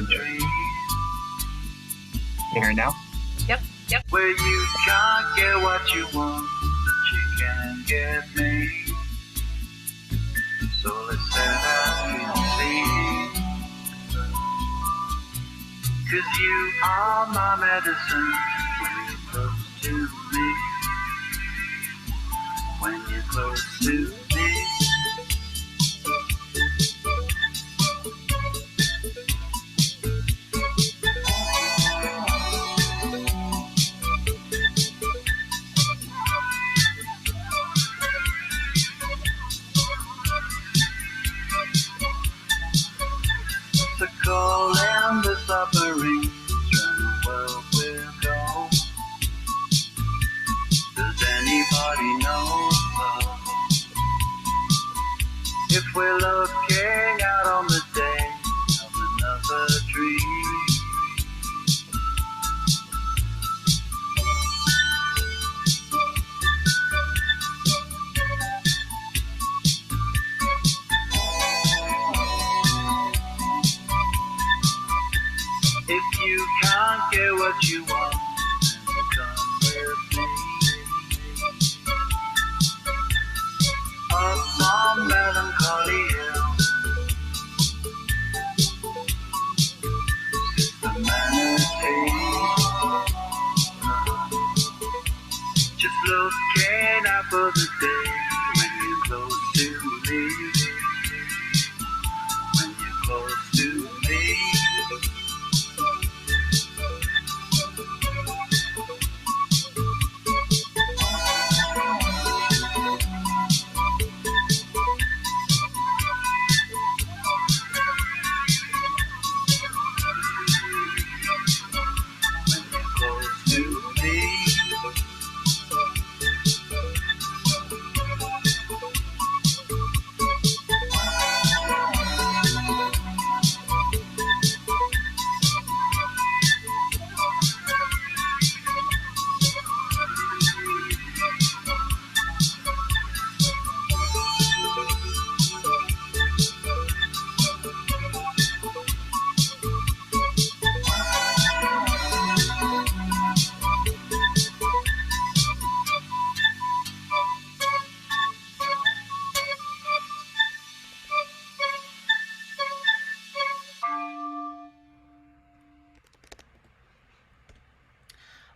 dream. You hear now? Yep. Where you can't get what you want, but you can get me. So let's set out and see. 'Cause you are my medicine when you're close to me. When you're close to me. The call and the submarines round the world will go. Does anybody know if we're looking out on the day of another dream? If you can't get what you want, then come with me. Up on Melancholy Hill, sits the manatee. Just looking out for the day when you're close to me. When you're close to me.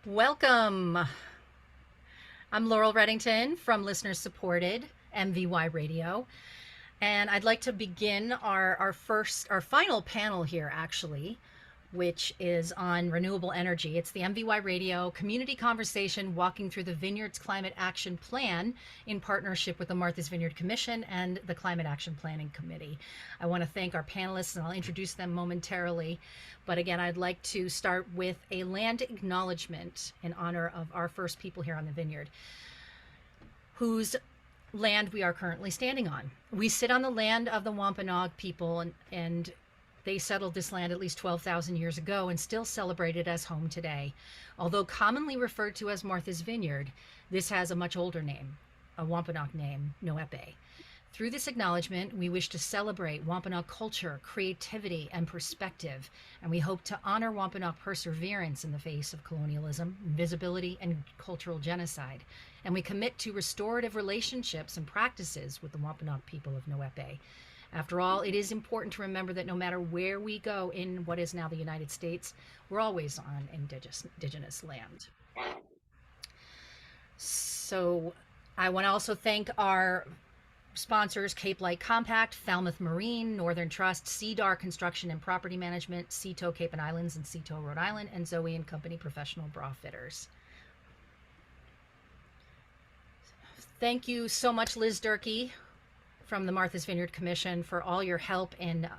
Welcome. I'm Laurel Reddington from listener supported MVYRADIO, and I'd like to begin our final panel here, actually, which is on renewable energy. It's the MVYRADIO community conversation walking through the Vineyard's Climate Action Plan in partnership with the Martha's Vineyard Commission and the Climate Action Planning Committee. I want to thank our panelists, and I'll introduce them momentarily. But again, I'd like to start with a land acknowledgement in honor of our first people here on the Vineyard, whose land we are currently standing on. We sit on the land of the Wampanoag people, and they settled this land at least 12,000 years ago and still celebrate it as home today. Although commonly referred to as Martha's Vineyard, this has a much older name, a Wampanoag name, C.A.P. Through this acknowledgement, we wish to celebrate Wampanoag culture, creativity, and perspective, and we hope to honor Wampanoag perseverance in the face of colonialism, invisibility, and cultural genocide. And we commit to restorative relationships and practices with the Wampanoag people of C.A.P. After all, it is important to remember that no matter where we go in what is now the United States, we're always on indigenous land. So I want to also thank our sponsors: Cape Light Compact, Falmouth Marine, Northern Trust, CDAR Construction and Property Management, CETO Cape and Islands and CETO Rhode Island, and Zoe and Company Professional Bra Fitters. Thank you so much, Liz Durkee from the Martha's Vineyard Commission, for all your help in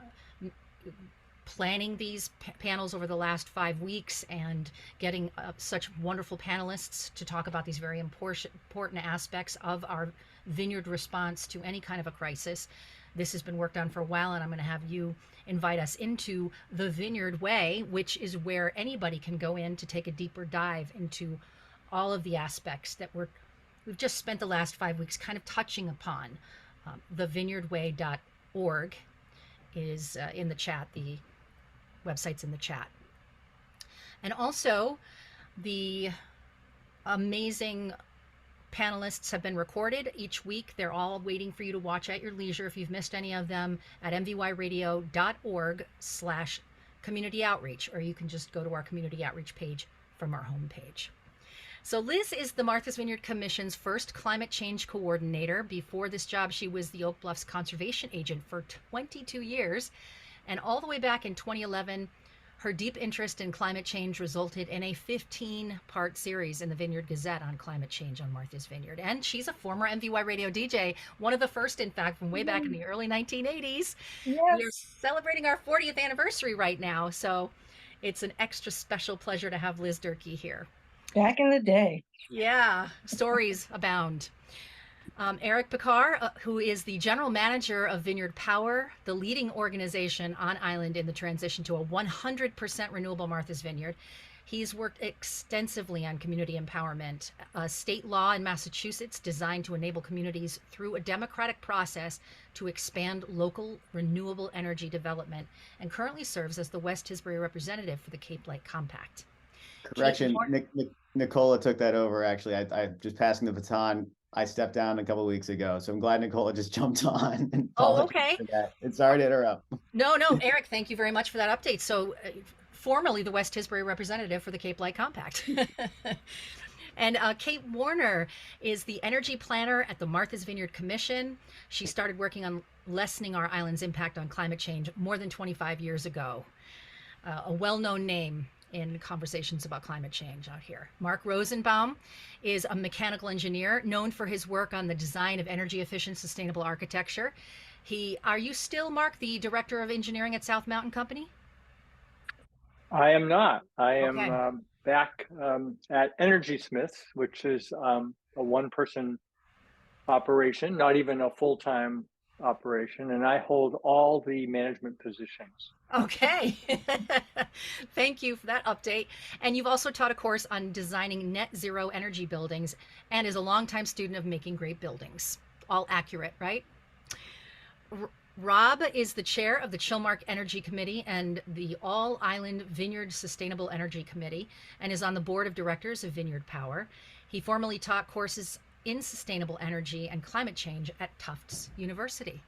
planning these panels over the last 5 weeks and getting such wonderful panelists to talk about these very important aspects of our vineyard response to any kind of a crisis. This has been worked on for a while, and I'm going to have you invite us into the Vineyard Way, which is where anybody can go in to take a deeper dive into all of the aspects that we've just spent the last 5 weeks kind of touching upon. Thevineyardway.org is in the chat, the websites in the chat. And also, the amazing panelists have been recorded each week. They're all waiting for you to watch at your leisure if you've missed any of them at mvyradio.org/community outreach, or you can just go to our community outreach page from our homepage. So Liz is the Martha's Vineyard Commission's first climate change coordinator. Before this job, she was the Oak Bluffs conservation agent for 22 years. And all the way back in 2011, her deep interest in climate change resulted in a 15-part series in the Vineyard Gazette on climate change on Martha's Vineyard. And she's a former MVY radio DJ, one of the first, in fact, from way back in the early 1980s. Yes. We are celebrating our 40th anniversary right now, so it's an extra special pleasure to have Liz Durkee here. Back in the day. Yeah, stories abound. Erik Peckar, who is the general manager of Vineyard Power, the leading organization on island in the transition to a 100% renewable Martha's Vineyard. He's worked extensively on community empowerment, a state law in Massachusetts designed to enable communities through a democratic process to expand local renewable energy development, and currently serves as the West Tisbury representative for the C.A.P. Compact. Correction, Nicola took that over, actually. I just passing the baton. I stepped down a couple of weeks ago, so I'm glad Nicola just jumped on. And okay. For that. It's sorry to interrupt. No, Erik, thank you very much for that update. So, formerly the West Tisbury representative for the C.A.P. Compact. And Kate Warner is the energy planner at the Martha's Vineyard Commission. She started working on lessening our island's impact on climate change more than 25 years ago. A well-known name in conversations about climate change out here. Marc Rosenbaum is a mechanical engineer known for his work on the design of energy efficient sustainable architecture. Are you still, Marc, the director of engineering at South Mountain Company? I am not. I am back at Energy Smiths, which is a one-person operation, not even a full-time operation, and I hold all the management positions. Okay. Thank you for that update. And you've also taught a course on designing net zero energy buildings and is a longtime student of making great buildings. All accurate, right? Rob is the chair of the Chilmark Energy Committee and the All Island Vineyard Sustainable Energy Committee, and is on the board of directors of Vineyard Power. He formerly taught courses in sustainable energy and climate change at Tufts University.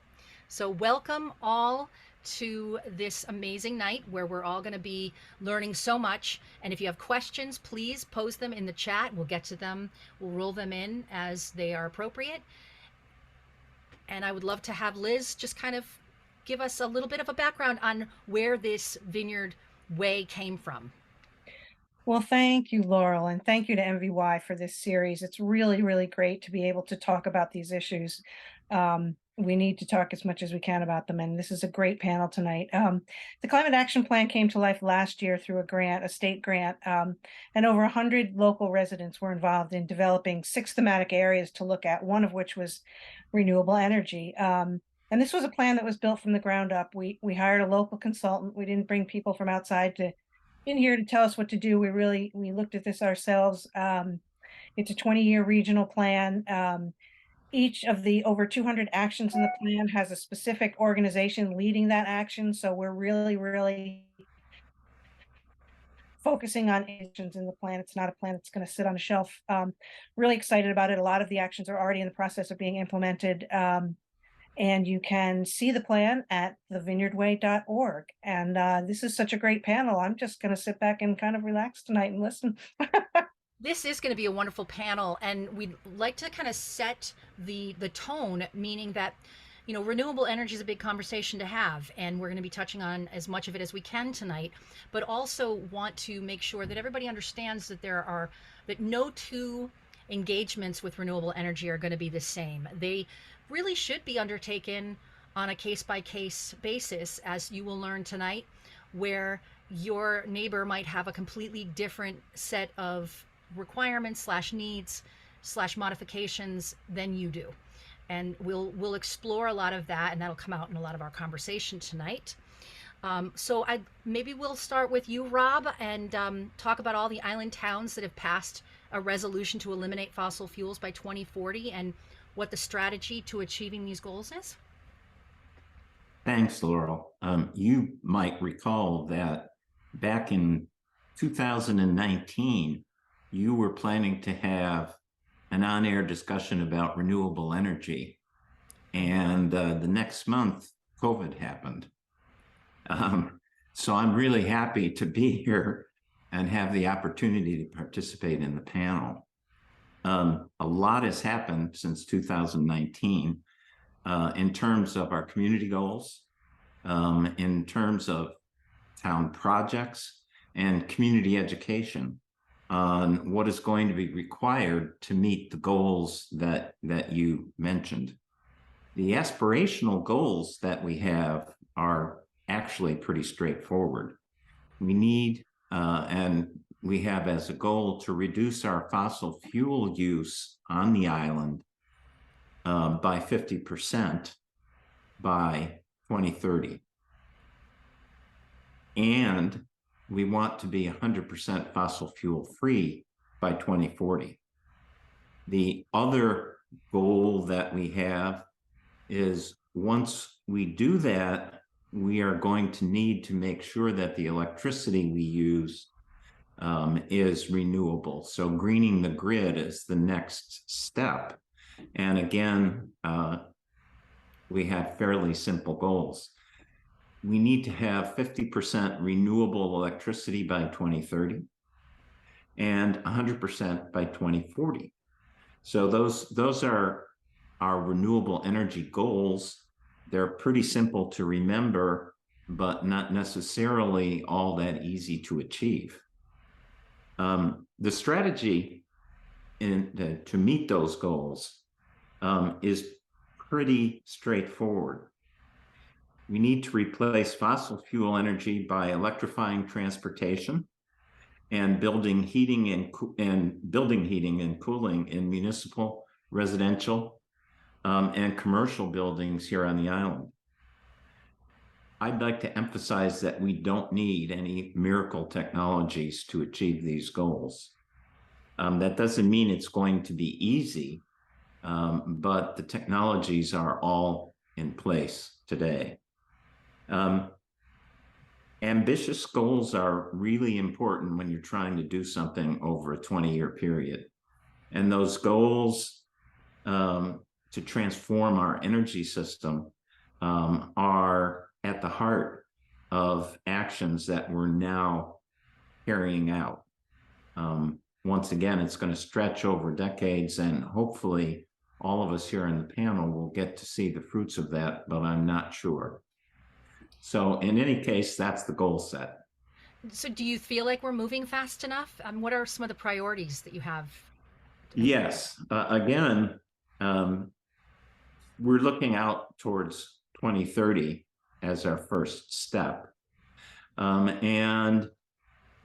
So welcome all to this amazing night where we're all going to be learning so much. And if you have questions, please pose them in the chat. We'll get to them. We'll roll them in as they are appropriate. And I would love to have Liz just kind of give us a little bit of a background on where this Vineyard Way came from. Well, thank you, Laurel, and thank you to MVY for this series. It's really, really great to be able to talk about these issues. We need to talk as much as we can about them, and this is a great panel tonight. The Climate Action Plan came to life last year through a state grant, and over 100 local residents were involved in developing 6 thematic areas to look at, one of which was renewable energy. And this was a plan that was built from the ground up. We hired a local consultant. We didn't bring people from outside in here to tell us what to do. We looked at this ourselves. It's a 20-year regional plan. Each of the over 200 actions in the plan has a specific organization leading that action. So we're really, really focusing on actions in the plan. It's not a plan that's going to sit on a shelf. Really excited about it. A lot of the actions are already in the process of being implemented. And you can see the plan at thevineyardway.org. And this is such a great panel. I'm just going to sit back and kind of relax tonight and listen. This is going to be a wonderful panel, and we'd like to kind of set the tone, meaning that, you know, renewable energy is a big conversation to have, and we're going to be touching on as much of it as we can tonight, but also want to make sure that everybody understands that that no two engagements with renewable energy are going to be the same. They really should be undertaken on a case-by-case basis, as you will learn tonight, where your neighbor might have a completely different set of requirements / needs / modifications than you do. And we'll explore a lot of that, and that'll come out in a lot of our conversation tonight. So maybe we'll start with you, Rob, and talk about all the island towns that have passed a resolution to eliminate fossil fuels by 2040 and what the strategy to achieving these goals is. Thanks, Laurel. You might recall that back in 2019, you were planning to have an on-air discussion about renewable energy. And the next month, COVID happened. So I'm really happy to be here and have the opportunity to participate in the panel. A lot has happened since 2019 in terms of our community goals, in terms of town projects and community education on what is going to be required to meet the goals that you mentioned. The aspirational goals that we have are actually pretty straightforward. We need, and we have as a goal to reduce our fossil fuel use on the island by 50% by 2030. And we want to be 100% fossil fuel free by 2040. The other goal that we have is once we do that, we are going to need to make sure that the electricity we use is renewable. So greening the grid is the next step. And again, we have fairly simple goals. We need to have 50% renewable electricity by 2030 and 100% by 2040. So those are our renewable energy goals. They're pretty simple to remember, but not necessarily all that easy to achieve. The strategy to meet those goals is pretty straightforward. We need to replace fossil fuel energy by electrifying transportation and building heating and cooling in municipal, residential, and commercial buildings here on the island. I'd like to emphasize that we don't need any miracle technologies to achieve these goals. That doesn't mean it's going to be easy, but the technologies are all in place today. Ambitious goals are really important when you're trying to do something over a 20-year period. And those goals to transform our energy system are at the heart of actions that we're now carrying out. Once again, it's going to stretch over decades, and hopefully all of us here in the panel will get to see the fruits of that, but I'm not sure. So in any case, that's the goal set. So do you feel like we're moving fast enough? What are some of the priorities that you have? Yes. Again, we're looking out towards 2030 as our first step. And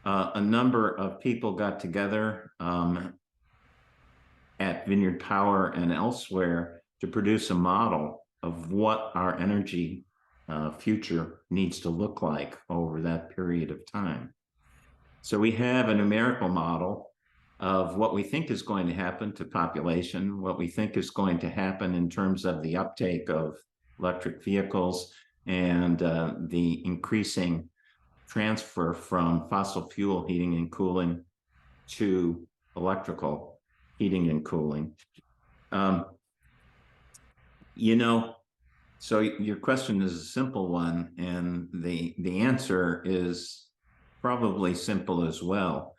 a number of people got together at Vineyard Power and elsewhere to produce a model of what our energy future needs to look like over that period of time. So we have a numerical model of what we think is going to happen to population, what we think is going to happen in terms of the uptake of electric vehicles and the increasing transfer from fossil fuel heating and cooling to electrical heating and cooling. So your question is a simple one, and the answer is probably simple as well.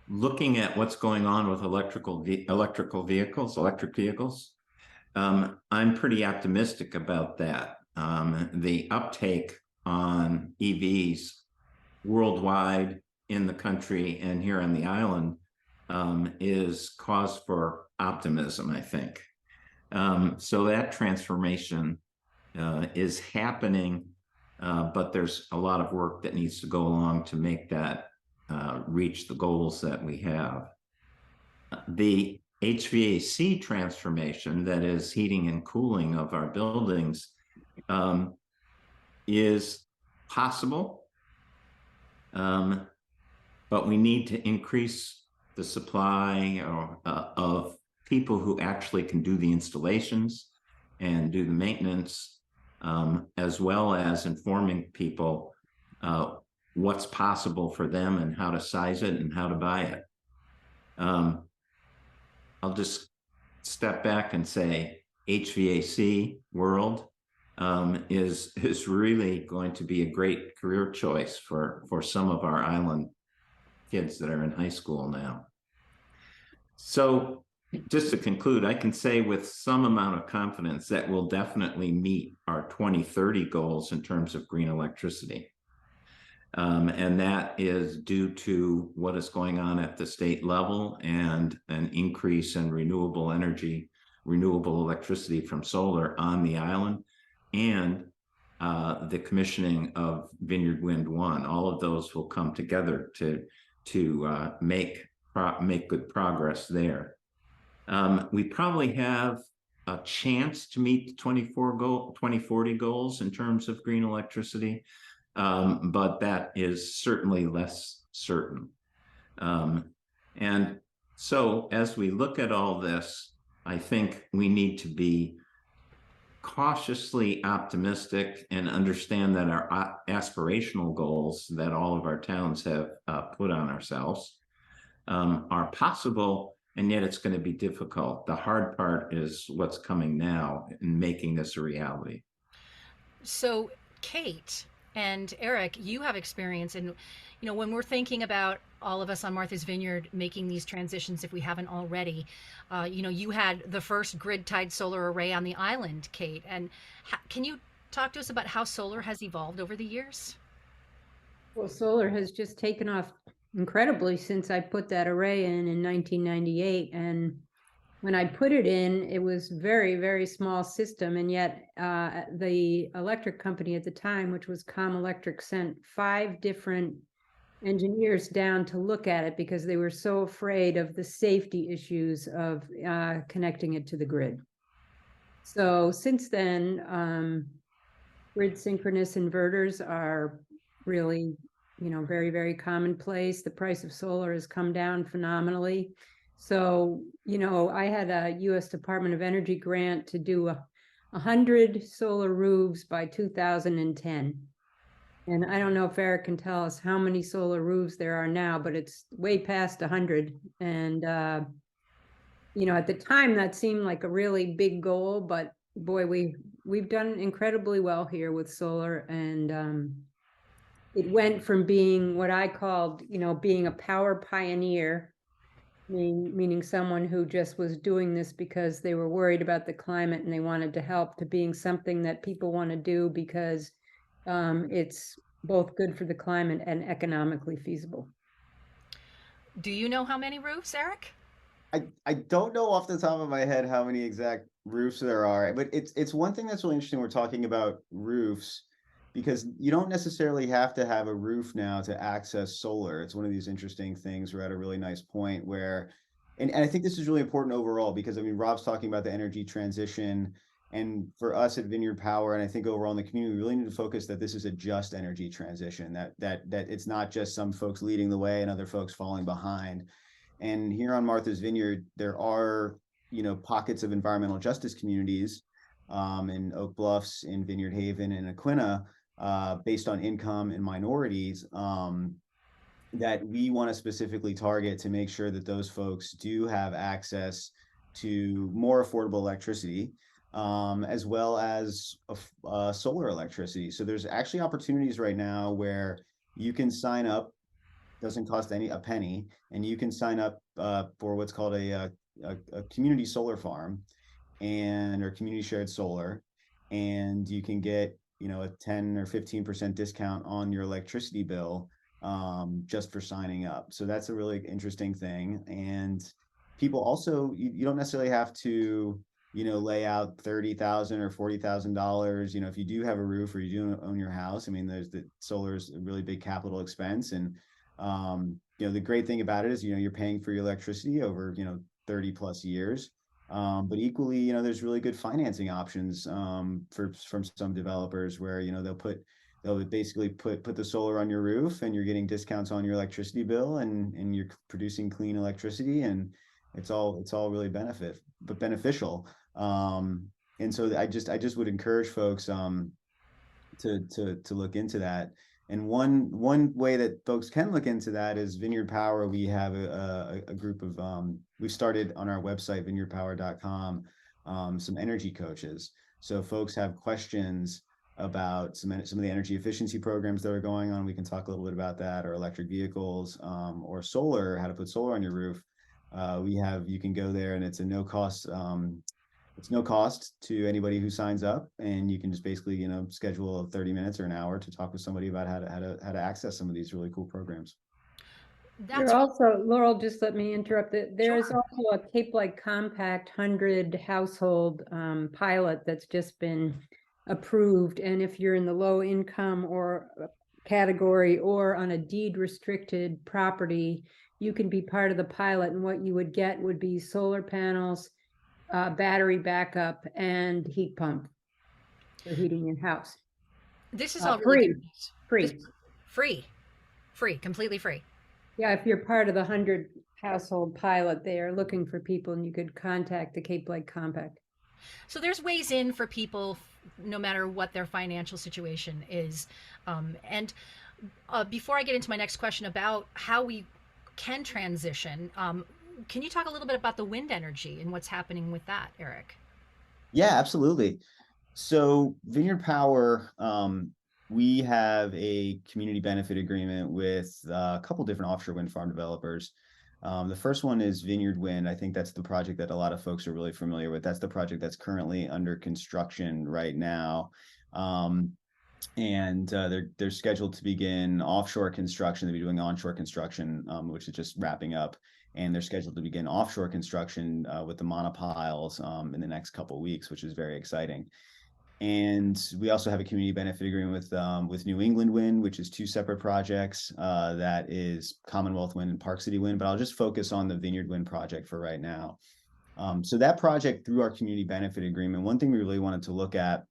Looking at what's going on with electric vehicles, I'm pretty optimistic about that. The uptake on EVs worldwide, in the country, and here on the island is cause for optimism, I think. So that transformation is happening, but there's a lot of work that needs to go along to make that reach the goals that we have. The HVAC transformation, that is heating and cooling of our buildings, is possible, but we need to increase the supply of people who actually can do the installations and do the maintenance, as well as informing people what's possible for them and how to size it and how to buy it. I'll just step back and say HVAC world is really going to be a great career choice for some of our island kids that are in high school now. So just to conclude, I can say with some amount of confidence that we'll definitely meet our 2030 goals in terms of green electricity. And that is due to what is going on at the state level and an increase in renewable energy, renewable electricity from solar on the island, and the commissioning of Vineyard Wind 1. All of those will come together to make good progress there. We probably have a chance to meet the 2040 goals in terms of green electricity, but that is certainly less certain. And so as we look at all this, I think we need to be cautiously optimistic and understand that our aspirational goals that all of our towns have put on ourselves are possible, and yet it's going to be difficult. The hard part is what's coming now and making this a reality. So, Kate and Erik, you have experience in, when we're thinking about all of us on Martha's Vineyard making these transitions, if we haven't already, you had the first grid-tied solar array on the island, Kate. And can you talk to us about how solar has evolved over the years? Well, solar has just taken off incredibly since I put that array in 1998. And when I put it in, it was very, very small system. And yet the electric company at the time, which was Com Electric, sent 5 different engineers down to look at it because they were so afraid of the safety issues of connecting it to the grid. So since then, grid synchronous inverters are really, very, very commonplace. The price of solar has come down phenomenally. So, I had a U.S. Department of Energy grant to do 100 solar roofs by 2010. And I don't know if Erik can tell us how many solar roofs there are now, but it's way past 100. And, at the time that seemed like a really big goal, but boy, we've done incredibly well here with solar. And it went from being what I called, being a power pioneer, meaning someone who just was doing this because they were worried about the climate and they wanted to help, to being something that people want to do because it's both good for the climate and economically feasible. Do you know how many roofs, Erik? I don't know off the top of my head how many exact roofs there are, but it's one thing that's really interesting. We're talking about roofs because you don't necessarily have to have a roof now to access solar. It's one of these interesting things. We're at a really nice point where, and I think this is really important overall because Rob's talking about the energy transition, and for us at Vineyard Power, and I think overall in the community, we really need to focus that this is a just energy transition, that it's not just some folks leading the way and other folks falling behind. And here on Martha's Vineyard, there are, pockets of environmental justice communities in Oak Bluffs, in Vineyard Haven, and Aquinnah, based on income and minorities, that we want to specifically target to make sure that those folks do have access to more affordable electricity, as well as solar electricity. So there's actually opportunities right now where you can sign up, doesn't cost a penny, and you can sign up for what's called a community solar farm or community shared solar, and you can get a 10 or 15% discount on your electricity bill just for signing up. So that's a really interesting thing. And people also, you don't necessarily have to lay out $30,000 or $40,000. If you do have a roof or you do own your house, there's the solar is a really big capital expense. And the great thing about it is, you're paying for your electricity over, 30 plus years. But equally, there's really good financing options from some developers where, they'll basically put the solar on your roof and you're getting discounts on your electricity bill and you're producing clean electricity, and it's all really beneficial. And so I just would encourage folks to look into that. And one way that folks can look into that is Vineyard Power. We have a group of we've started on our website vineyardpower.com some energy coaches. So folks have questions about some of the energy efficiency programs that are going on. We can talk a little bit about that, or electric vehicles, or solar, how to put solar on your roof. You can go there, and it's a no cost. It's no cost to anybody who signs up, and you can just basically, schedule 30 minutes or an hour to talk with somebody about how to access some of these really cool programs. There also, Laurel, just let me interrupt. There is also a Cape-like compact 100 household pilot that's just been approved. And if you're in the low income or category or on a deed restricted property, you can be part of the pilot. And what you would get would be solar panels, battery backup, and heat pump for heating your house. This is all really free, completely free. Yeah, if you're part of the 100 household pilot, they are looking for people, and you could contact the Cape-like Compact. So there's ways in for people, no matter what their financial situation is. Before I get into my next question about how we can transition, can you talk a little bit about the wind energy and what's happening with that, Erik? Yeah, absolutely. So Vineyard Power, we have a community benefit agreement with a couple different offshore wind farm developers. The first one is Vineyard Wind. I think that's the project that a lot of folks are really familiar with. That's the project that's currently under construction right now. And they're scheduled to begin offshore construction. They'll be doing onshore construction, which is just wrapping up. And they're scheduled to begin offshore construction with the monopiles in the next couple of weeks, which is very exciting. And we also have a community benefit agreement with New England Wind, which is two separate projects. That is Commonwealth Wind and Park City Wind, but I'll just focus on the Vineyard Wind project for right now. So that project, through our community benefit agreement, one thing we really wanted to look at,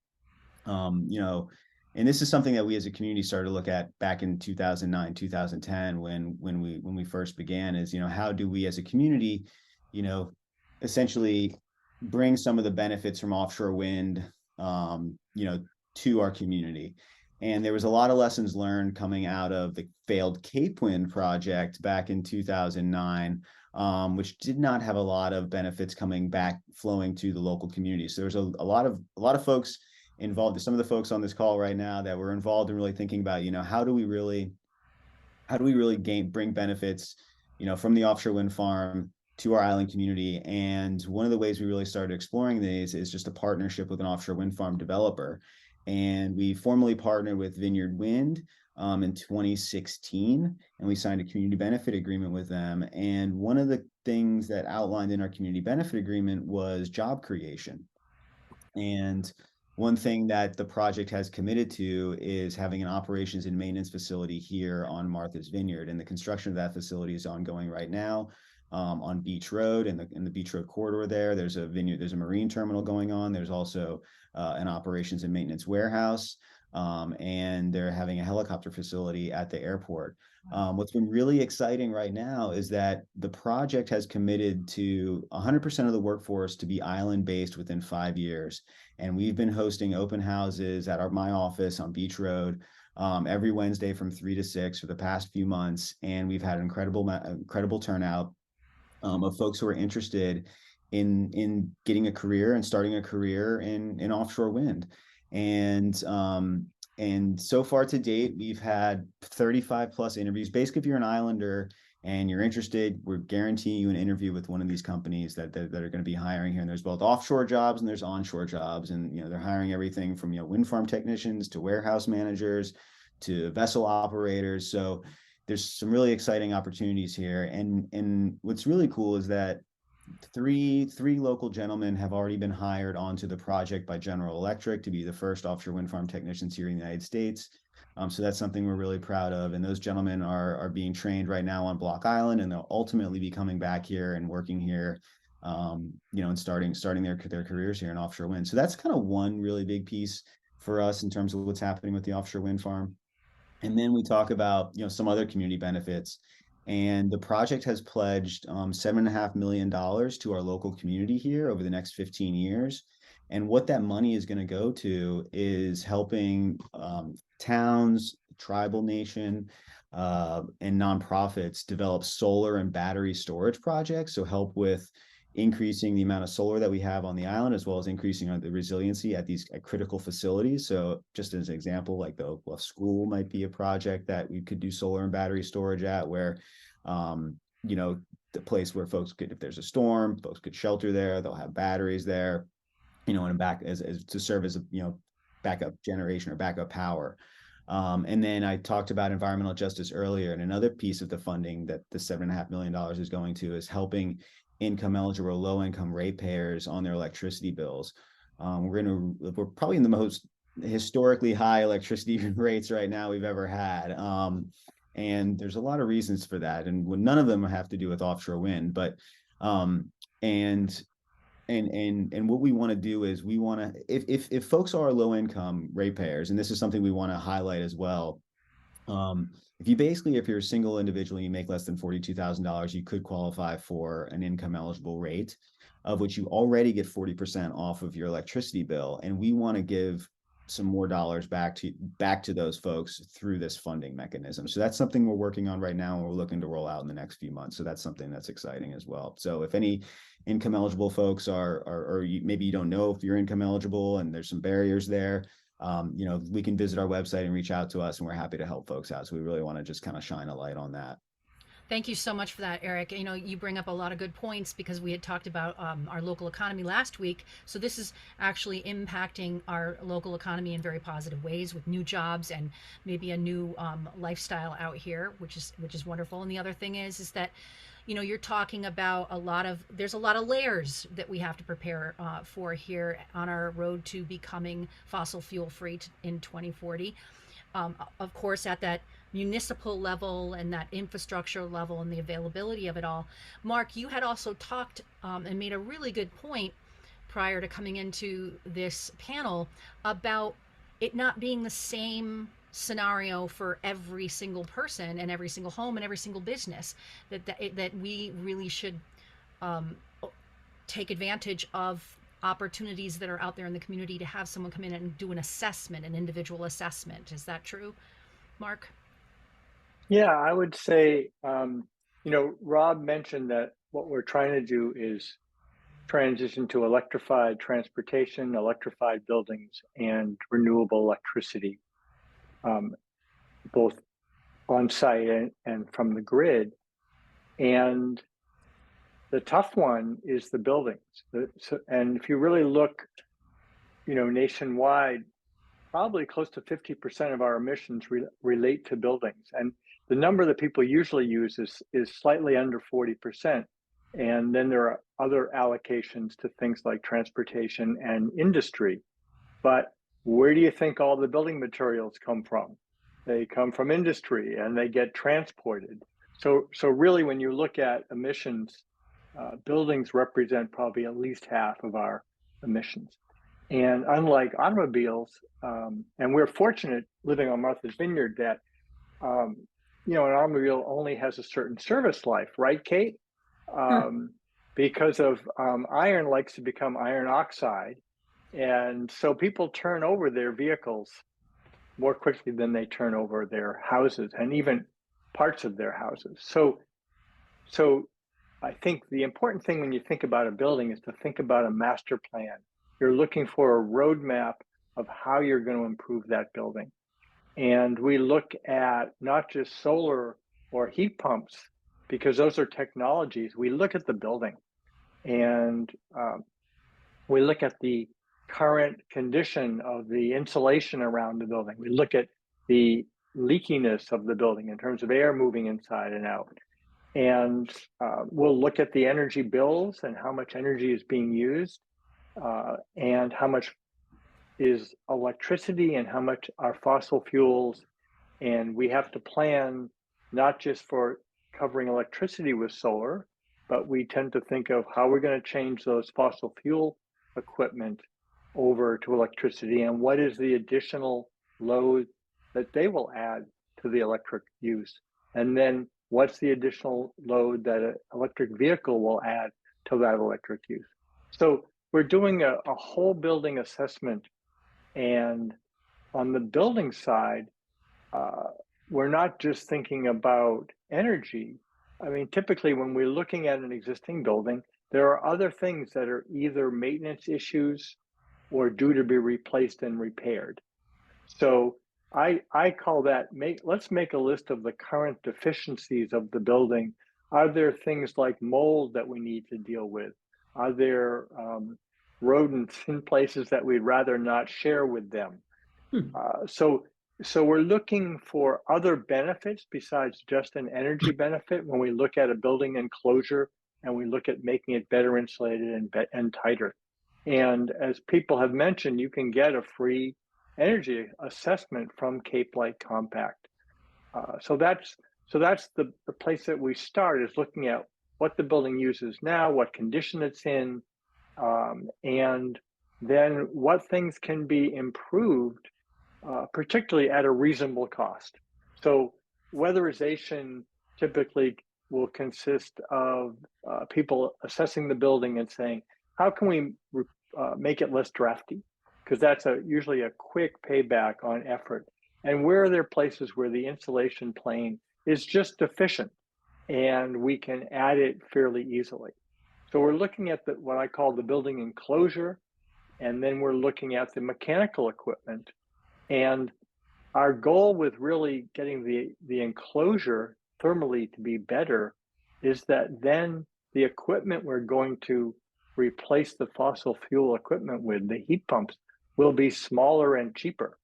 and this is something that we as a community started to look at back in 2009, 2010, when we first began, is, how do we as a community, essentially bring some of the benefits from offshore wind, to our community. And there was a lot of lessons learned coming out of the failed Cape Wind project back in 2009, which did not have a lot of benefits coming back flowing to the local community. So there's a lot of folks involved. Some of the folks on this call right now that were involved in really thinking about, how do we really bring benefits, from the offshore wind farm to our island community. And one of the ways we really started exploring these is just a partnership with an offshore wind farm developer. And we formally partnered with Vineyard Wind in 2016, and we signed a community benefit agreement with them. And one of the things that outlined in our community benefit agreement was job creation. And one thing that the project has committed to is having an operations and maintenance facility here on Martha's Vineyard. And the construction of that facility is ongoing right now. On Beach Road, in the Beach Road corridor there's a marine terminal going on. There's also an operations and maintenance warehouse, and they're having a helicopter facility at the airport. What's been really exciting right now is that the project has committed to 100% of the workforce to be island-based within 5 years. And we've been hosting open houses at my office on Beach Road every Wednesday from 3 to 6 for the past few months. And we've had incredible turnout of folks who are interested in getting a career and starting a career in offshore wind. And so far to date, we've had 35 plus interviews. Basically, if you're an islander and you're interested, we're guaranteeing you an interview with one of these companies that are going to be hiring here. And there's both offshore jobs and there's onshore jobs. And, they're hiring everything from, wind farm technicians to warehouse managers to vessel operators. So there's some really exciting opportunities here. And what's really cool is that three local gentlemen have already been hired onto the project by General Electric to be the first offshore wind farm technicians here in the United States. So that's something we're really proud of. And those gentlemen are being trained right now on Block Island, and they'll ultimately be coming back here and working here, and starting their careers here in offshore wind. So that's kind of one really big piece for us in terms of what's happening with the offshore wind farm. And then we talk about, some other community benefits. And the project has pledged $7.5 million to our local community here over the next 15 years. And what that money is going to go to is helping towns, tribal nation, and nonprofits develop solar and battery storage projects. So help with increasing the amount of solar that we have on the island, as well as increasing the resiliency at these critical facilities. So just as an example, like the Oak Bluff School might be a project that we could do solar and battery storage at, where, you know, the place where folks could, if there's a storm, folks could shelter there, they'll have batteries there, you know, and back as to serve as a, you know, backup generation or backup power. And then I talked about environmental justice earlier, and another piece of the funding that the $7.5 million is going to is helping income eligible, low income ratepayers on their electricity bills. We're probably in the most historically high electricity rates right now we've ever had. And there's a lot of reasons for that, and none of them have to do with offshore wind, but and what we want to do is we want to, if folks are low income ratepayers, and this is something we want to highlight as well. If you're a single individual, you make less than $42,000, you could qualify for an income eligible rate, of which you already get 40% off of your electricity bill. And we want to give some more dollars back to those folks through this funding mechanism. So that's something we're working on right now, and we're looking to roll out in the next few months. So that's something that's exciting as well. So if any income eligible folks maybe you don't know if you're income eligible and there's some barriers there, you know, we can visit our website and reach out to us, and we're happy to help folks out. So we really want to just kind of shine a light on that. Thank you so much for that, Erik. You know, you bring up a lot of good points, because we had talked about our local economy last week. So this is actually impacting our local economy in very positive ways, with new jobs and maybe a new lifestyle out here, which is wonderful. And the other thing is that, you know, you're talking about there's a lot of layers that we have to prepare for here on our road to becoming fossil fuel free in 2040. Of course, at that municipal level and that infrastructure level and the availability of it all. Marc, you had also talked and made a really good point prior to coming into this panel about it not being the same scenario for every single person and every single home and every single business, that we really should take advantage of opportunities that are out there in the community to have someone come in and do an individual assessment. Is that true, Marc? Yeah, I would say, you know, Rob mentioned that what we're trying to do is transition to electrified transportation, electrified buildings, and renewable electricity, both on site and from the grid. And the tough one is the buildings. And if you really look, you know, nationwide, probably close to 50% of our emissions relate to buildings. And the number that people usually use is slightly under 40%. And then there are other allocations to things like transportation and industry. But where do you think all the building materials come from? They come from industry, and they get transported. So really, when you look at emissions, buildings represent probably at least half of our emissions. And unlike automobiles, and we're fortunate living on Martha's Vineyard that, you know, an automobile only has a certain service life, right, Kate? Because of iron likes to become iron oxide. And so people turn over their vehicles more quickly than they turn over their houses, and even parts of their houses. So I think the important thing when you think about a building is to think about a master plan. You're looking for a roadmap of how you're going to improve that building. And we look at not just solar or heat pumps, because those are technologies. We look at the building, and we look at the current condition of the insulation around the building. We look at the leakiness of the building in terms of air moving inside and out. And we'll look at the energy bills and how much energy is being used, and how much is electricity and how much are fossil fuels. And we have to plan not just for covering electricity with solar, but we tend to think of how we're going to change those fossil fuel equipment over to electricity, and what is the additional load that they will add to the electric use. And then what's the additional load that an electric vehicle will add to that electric use. So we're doing a whole building assessment, and on the building side, we're not just thinking about energy. I mean, typically when we're looking at an existing building, there are other things that are either maintenance issues or due to be replaced and repaired. So I call that, let's make a list of the current deficiencies of the building. Are there things like mold that we need to deal with? Are there rodents in places that we'd rather not share with them? So we're looking for other benefits besides just an energy benefit when we look at a building enclosure and we look at making it better insulated and tighter. And as people have mentioned, you can get a free energy assessment from C.A.P Light Compact. So that's the place that we start, is looking at what the building uses now, what condition it's in, and then what things can be improved, particularly at a reasonable cost. So weatherization typically will consist of people assessing the building and saying, how can we make it less drafty? Because that's usually a quick payback on effort. And where are there places where the insulation plane is just deficient and we can add it fairly easily? So we're looking at what I call the building enclosure, and then we're looking at the mechanical equipment. And our goal with really getting the enclosure thermally to be better is that then the equipment we're going to replace the fossil fuel equipment with, the heat pumps, will be smaller and cheaper.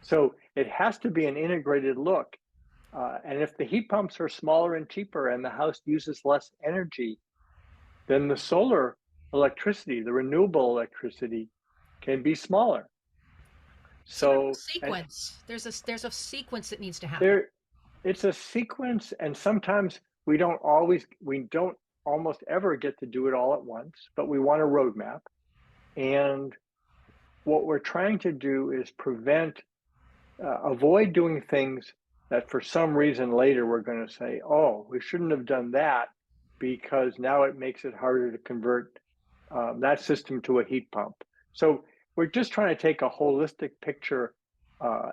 So it has to be an integrated look. And if the heat pumps are smaller and cheaper and the house uses less energy, then the solar electricity, the renewable electricity, can be smaller. So sequence. There's a sequence that needs to happen. It's a sequence, and sometimes we don't almost ever get to do it all at once, but we want a roadmap. And what we're trying to do is avoid doing things that for some reason later we're going to say, oh, we shouldn't have done that because now it makes it harder to convert that system to a heat pump. So we're just trying to take a holistic picture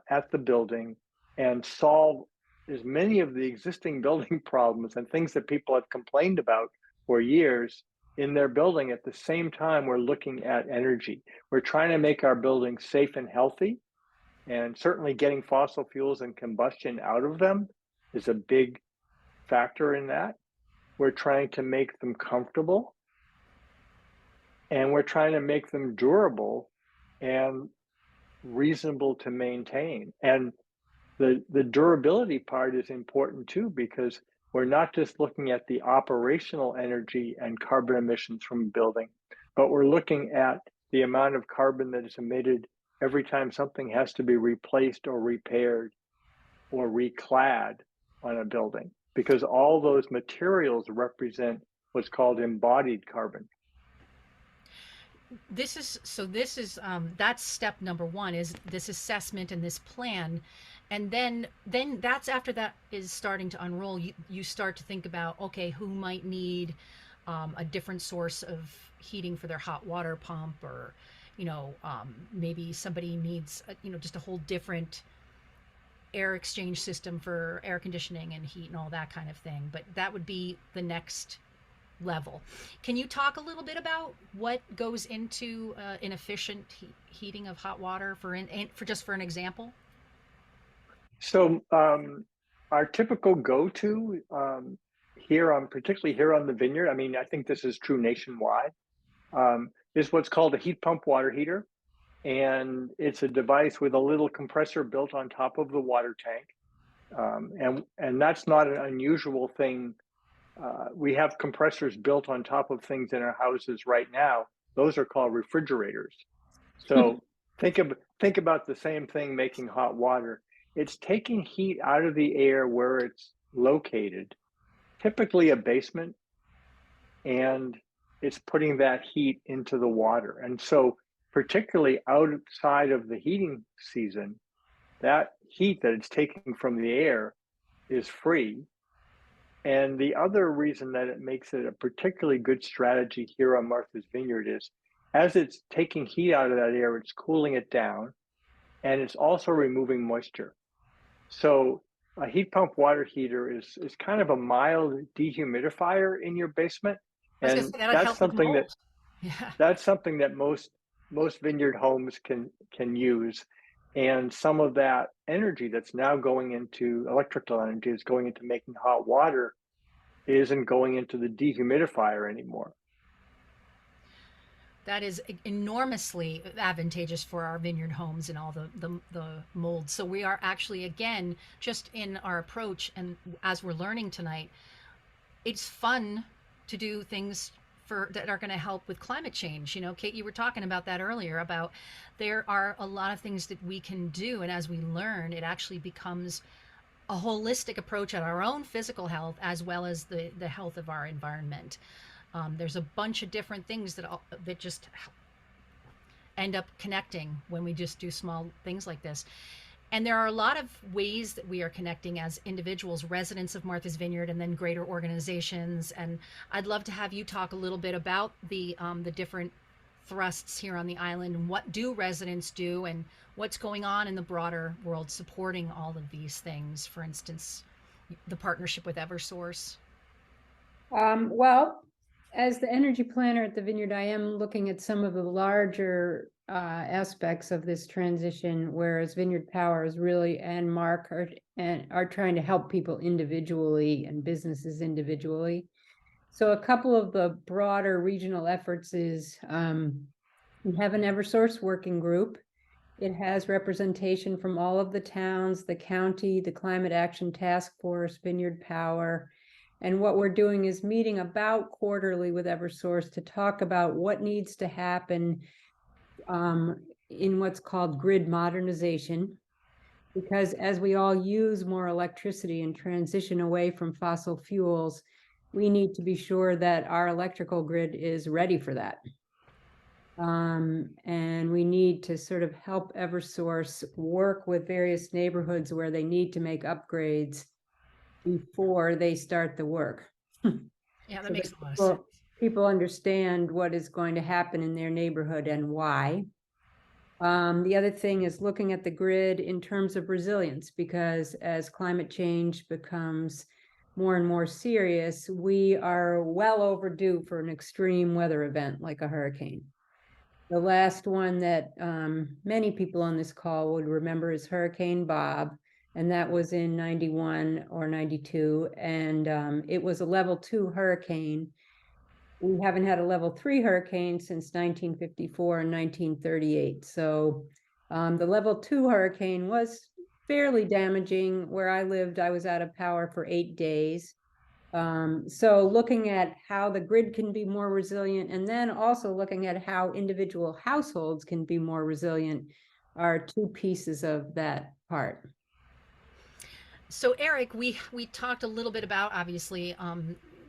at the building and solve as many of the existing building problems and things that people have complained about for years in their building. At the same time, we're looking at energy. We're trying to make our buildings safe and healthy, and certainly getting fossil fuels and combustion out of them is a big factor in that. We're trying to make them comfortable, and we're trying to make them durable and reasonable to maintain. And the durability part is important too, because we're not just looking at the operational energy and carbon emissions from a building, but we're looking at the amount of carbon that is emitted every time something has to be replaced or repaired or reclad on a building, because all those materials represent what's called embodied carbon. That's step number one, is this assessment and this plan. And then that's after that is starting to unroll. You start to think about, okay, who might need a different source of heating for their hot water pump, or maybe somebody needs just a whole different air exchange system for air conditioning and heat and all that kind of thing. But that would be the next level. Can you talk a little bit about what goes into an efficient heating of hot water for just for an example? So our typical go-to particularly here on the Vineyard, I mean, I think this is true nationwide, is what's called a heat pump water heater. And it's a device with a little compressor built on top of the water tank. And that's not an unusual thing. We have compressors built on top of things in our houses right now. Those are called refrigerators. So think about the same thing making hot water. It's taking heat out of the air where it's located, typically a basement, and it's putting that heat into the water. And so particularly outside of the heating season, that heat that it's taking from the air is free. And the other reason that it makes it a particularly good strategy here on Martha's Vineyard is as it's taking heat out of that air, it's cooling it down, and it's also removing moisture. So a heat pump water heater is kind of a mild dehumidifier in your basement, I was gonna and say that'd help with mold. Yeah. that's something that most vineyard homes can use. And some of that energy that's now going into electrical energy is going into making hot water, isn't going into the dehumidifier anymore. That is enormously advantageous for our vineyard homes and all the mold. So we are actually, again, just in our approach, and as we're learning tonight, it's fun to do things that are going to help with climate change. You know, Kate, you were talking about that earlier, about there are a lot of things that we can do, and as we learn, it actually becomes a holistic approach at our own physical health as well as the health of our environment. There's a bunch of different things that just end up connecting when we just do small things like this. And there are a lot of ways that we are connecting as individuals, residents of Martha's Vineyard, and then greater organizations. And I'd love to have you talk a little bit about the different thrusts here on the island, and what do residents do, and what's going on in the broader world supporting all of these things. For instance, the partnership with Eversource. Well, as the energy planner at the Vineyard, I am looking at some of the larger aspects of this transition, whereas Vineyard Power is really, and Marc are trying to help people individually and businesses individually. So a couple of the broader regional efforts is we have an Eversource working group. It has representation from all of the towns, the county, the Climate Action Task Force, Vineyard Power. And what we're doing is meeting about quarterly with Eversource to talk about what needs to happen in what's called grid modernization. Because as we all use more electricity and transition away from fossil fuels, we need to be sure that our electrical grid is ready for that. And we need to sort of help Eversource work with various neighborhoods where they need to make upgrades before they start the work. Yeah, that makes a lot of sense. People understand what is going to happen in their neighborhood and why. The other thing is looking at the grid in terms of resilience, because as climate change becomes more and more serious, we are well overdue for an extreme weather event like a hurricane. The last one that many people on this call would remember is Hurricane Bob, and that was in 91 or 92, and it was a level 2 hurricane. We haven't had a level 3 hurricane since 1954 and 1938. So the level 2 hurricane was fairly damaging. Where I lived, I was out of power for 8 days. So looking at how the grid can be more resilient, and then also looking at how individual households can be more resilient, are two pieces of that part. So Erik, we talked a little bit about, obviously,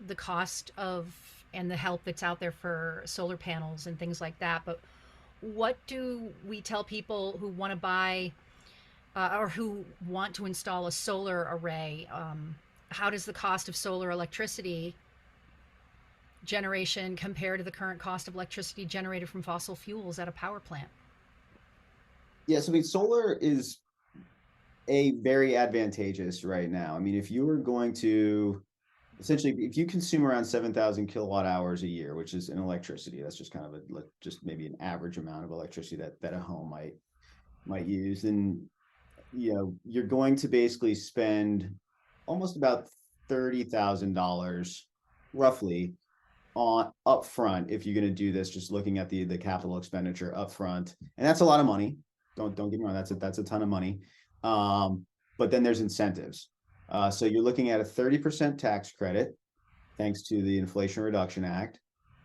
the cost of and the help that's out there for solar panels and things like that. But what do we tell people who want to buy or who want to install a solar array? How does the cost of solar electricity generation compare to the current cost of electricity generated from fossil fuels at a power plant? Yes, I mean, solar is very advantageous right now. I mean, if you were going to essentially, if you consume around 7,000 kilowatt hours a year, which is in electricity, that's just kind of just maybe an average amount of electricity that a home might use, then you're going to basically spend almost about $30,000 roughly on upfront if you're going to do this, just looking at the capital expenditure upfront, and that's a lot of money. Don't get me wrong, that's a ton of money. But then there's incentives. So you're looking at a 30% tax credit, thanks to the Inflation Reduction Act,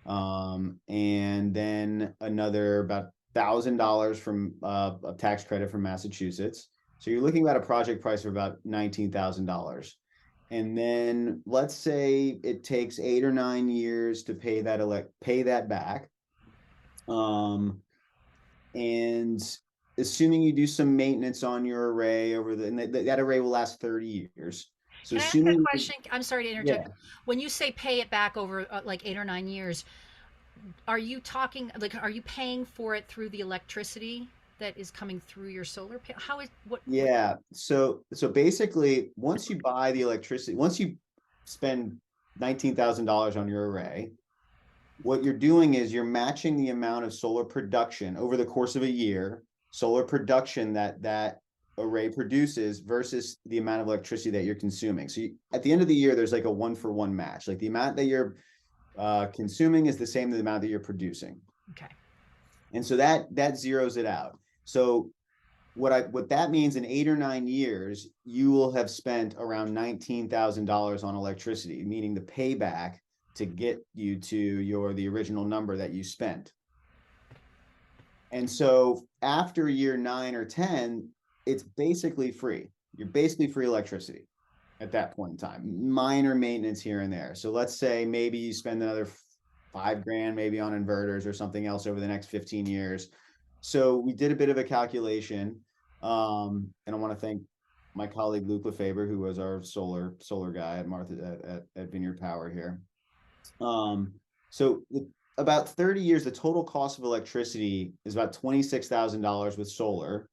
and then another about $1,000 from a tax credit from Massachusetts. So you're looking at a project price of about $19,000. And then let's say it takes 8 or 9 years to pay that back. And assuming you do some maintenance on your array and that array will last 30 years. So can I ask a question? I'm sorry to interject. Yeah. When you say pay it back over like 8 or 9 years, are you talking, like, are you paying for it through the electricity that is coming through your solar panel? How is, what? Yeah. So basically, once you buy the electricity, once you spend $19,000 on your array, what you're doing is you're matching the amount of solar production over the course of a year, solar production that array produces versus the amount of electricity that you're consuming. So at the end of the year, there's like a 1-for-1 match. Like the amount that you're consuming is the same as the amount that you're producing. Okay. And so that zeroes it out. So what that means, in 8 or 9 years, you will have spent around $19,000 on electricity, meaning the payback to get you to the original number that you spent. And so after year 9 or 10, it's basically free. You're basically free electricity at that point in time. Minor maintenance here and there. So let's say maybe you spend another $5,000 maybe on inverters or something else over the next 15 years. So we did a bit of a calculation, and I want to thank my colleague Luke Lefebvre, who was our solar guy at Vineyard Power here. So about 30 years, the total cost of electricity is about $26,000 with solar.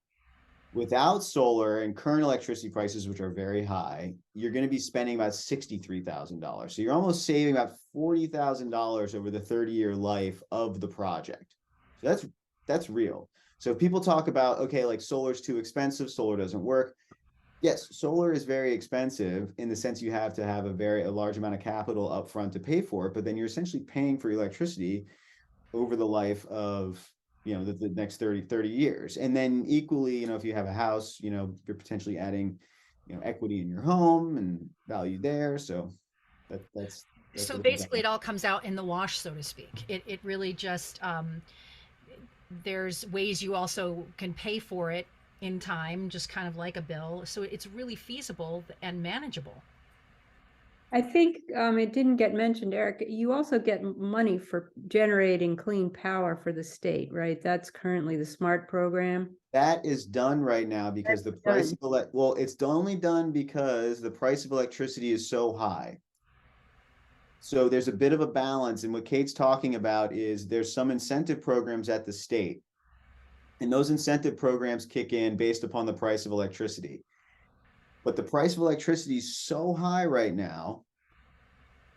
Without solar and current electricity prices, which are very high, you're going to be spending about $63,000. So you're almost saving about $40,000 over the 30-year life of the project. So that's real. So if people talk about, okay, like solar's too expensive, solar doesn't work. Yes, solar is very expensive in the sense you have to have a large amount of capital up front to pay for it, but then you're essentially paying for electricity over the life of, the next 30 years. And then equally, if you have a house, you're potentially adding, equity in your home and value there. So that's so basically it all comes out in the wash, so to speak. It really just, there's ways you also can pay for it in time, just kind of like a bill. So it's really feasible and manageable. I think it didn't get mentioned, Erik. You also get money for generating clean power for the state, right? That's currently the SMART program. That is done right now because the price of it's only done because the price of electricity is so high. So there's a bit of a balance, and what Kate's talking about is there's some incentive programs at the state, and those incentive programs kick in based upon the price of electricity. But the price of electricity is so high right now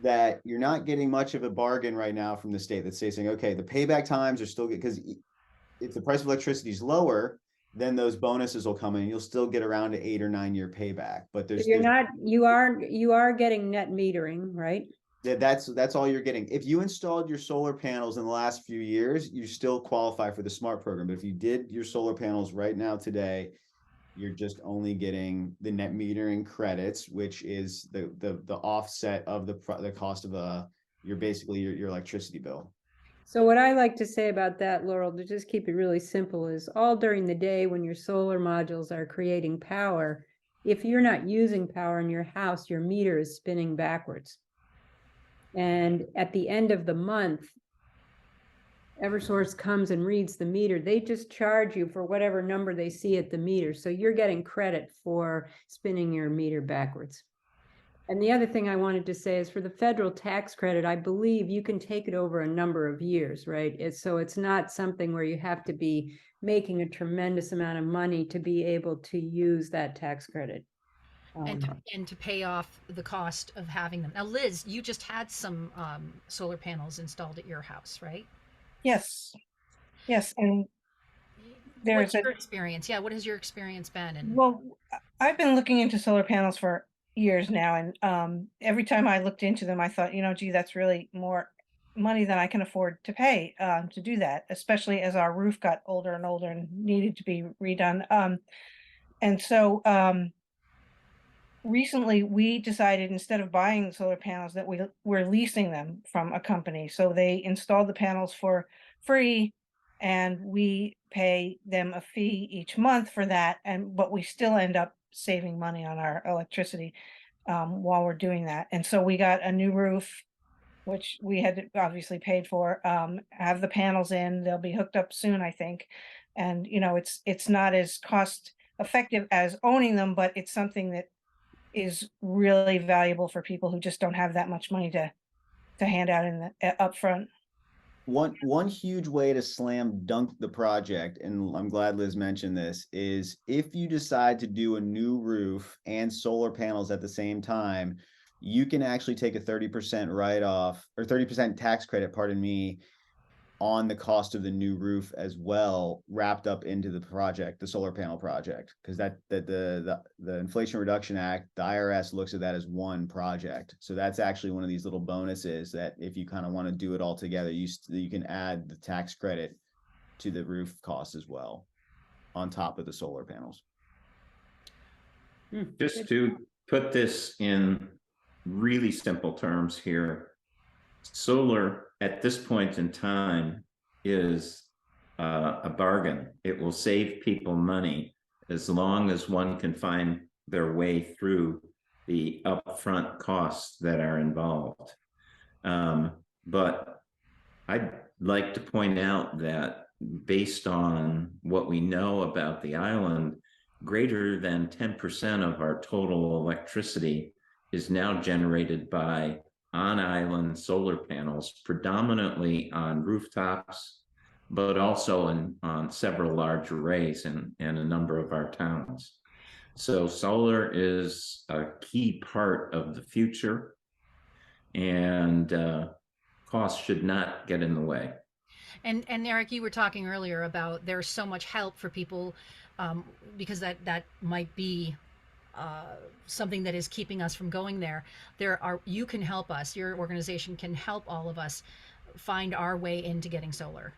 that you're not getting much of a bargain right now from the state that's saying, okay, the payback times are still good, because if the price of electricity is lower, then those bonuses will come in. You'll still get around an 8 or 9 year payback. But you are getting net metering, right? That's all you're getting. If you installed your solar panels in the last few years, you still qualify for the SMART program. But if you did your solar panels right now today, you're just only getting the net metering credits, which is the offset of the cost of your electricity bill. So what I like to say about that, Laurel, to just keep it really simple, is all during the day when your solar modules are creating power, if you're not using power in your house, your meter is spinning backwards. And at the end of the month, Eversource comes and reads the meter. They just charge you for whatever number they see at the meter. So you're getting credit for spinning your meter backwards. And the other thing I wanted to say is for the federal tax credit, I believe you can take it over a number of years, right? So it's not something where you have to be making a tremendous amount of money to be able to use that tax credit. And to pay off the cost of having them. Now, Liz, you just had some solar panels installed at your house, right? Yes. And what's your experience? Yeah, what has your experience been? Well, I've been looking into solar panels for years now, and every time I looked into them, I thought, gee, that's really more money than I can afford to pay to do that, especially as our roof got older and older and needed to be redone. And so recently we decided, instead of buying solar panels, that we're leasing them from a company. So they installed the panels for free, and we pay them a fee each month for that. But we still end up saving money on our electricity while we're doing that. And so we got a new roof, which we had obviously paid for, have the panels in. They'll be hooked up soon, I think. And, it's not as cost effective as owning them, but it's something that is really valuable for people who just don't have that much money to hand out in the upfront. One huge way to slam dunk the project, and I'm glad Liz mentioned this, is if you decide to do a new roof and solar panels at the same time, you can actually take a 30% write-off or 30% tax credit, pardon me, on the cost of the new roof as well, wrapped up into the project, the solar panel project, because the Inflation Reduction Act, the IRS looks at that as one project. So that's actually one of these little bonuses that if you kind of want to do it all together, you can add the tax credit to the roof cost as well, on top of the solar panels. Just to put this in really simple terms here, solar at this point in time is a bargain. It will save people money as long as one can find their way through the upfront costs that are involved. But I'd like to point out that based on what we know about the island, greater than 10% of our total electricity is now generated by on-island solar panels, predominantly on rooftops, but also on several large arrays in a number of our towns. So solar is a key part of the future, and costs should not get in the way. And Erik, you were talking earlier about there's so much help for people because that might be something that is keeping us from going there. You can help us. Your organization can help all of us find our way into getting solar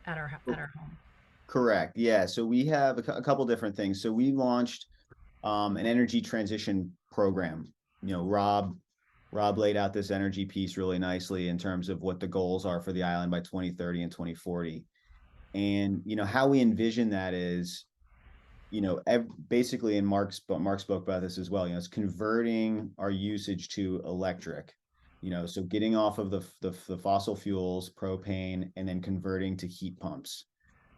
at our home. Correct. Yeah. So we have a couple different things. So we launched an energy transition program. Rob laid out this energy piece really nicely in terms of what the goals are for the island by 2030 and 2040. And, how we envision that is, basically, and Mark spoke about this as well, it's converting our usage to electric, so getting off of the fossil fuels, propane, and then converting to heat pumps,